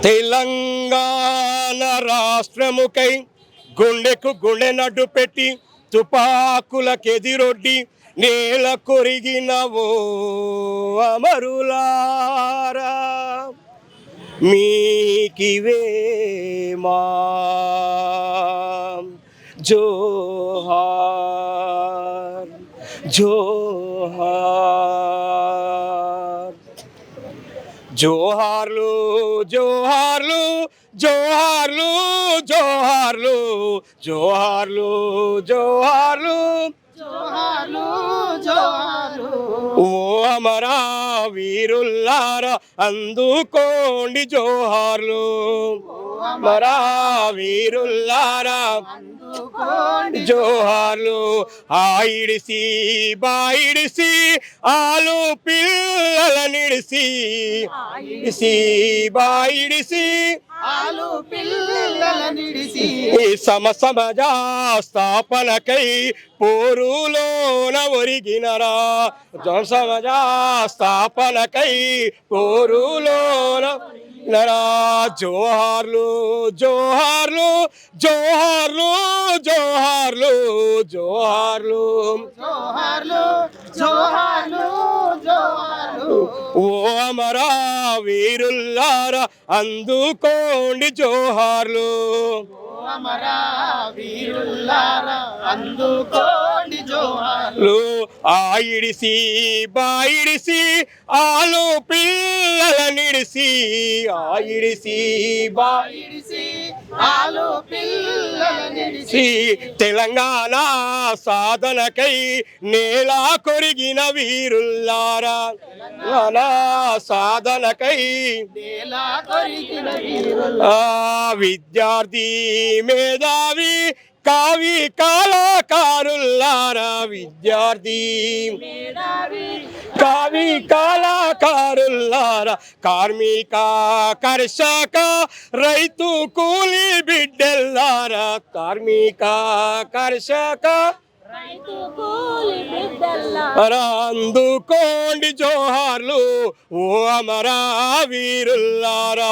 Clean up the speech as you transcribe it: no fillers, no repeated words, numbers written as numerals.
తెలంగాణ రాష్ట్రముకై గుండెకు గుండె నడ్డు పెట్టి తుపాకులకెదిరొడ్డి నేల కొరిగినవో అమరులారా మీకివే మా జోహార్ జోహార్ జోహార్లు జోహార్లు జోహార్లు జోహార్లు జోహార్లు జోహార్లు జోహార్లు జోహార్లు ఓ అమరా వీరుల్లారా అందుకోండి జోహార్లు అమరా వీరుల్లారా అందుకోండి జోహార్లు ఆయిడిసి బాయిడిసి ఆలు పిల్లలనిడిసి ఇడిసి బాయిడిసి ఆలు పిల్లలనిడిసి ఈ సమాజ స్థాపనకై పోరులోన ఒరిగినరా సమాజ స్థాపనకై పోరులోన నరా జోహార్లు జోహార్లు జోహార్లు జోహార్లు జోహార్లు జోహార్లు జోహార్లు జోహార్లు ఓ అమరా వీరుల్లారా అందుకోండి జోహార్లు అమరా వీరుల్లారా అందుకోండి జోహార్లు ఆయిడిసి బాయిడిసి ఆలు పిల్లలనిడిసి ఆయిడిసి ఇడిసి ఆలు పిల్లలనిడిసి తెలంగాణ సాధనకై నేల కొరిగిన వీరుల్లారా తెలంగాణ సాధనకై నేల కొరిగిన వీరుల్లారా విద్యార్థి మేధావి కావి కళాకారుల్లారా విద్యార్థి కావి కళాకారుల్లారా కార్మిక కర్షక రైతు కూలి బిడ్డల్లారా కార్మిక కర్షక అందుకోండి జోహార్లు ఓ అమరా వీరుల్లారా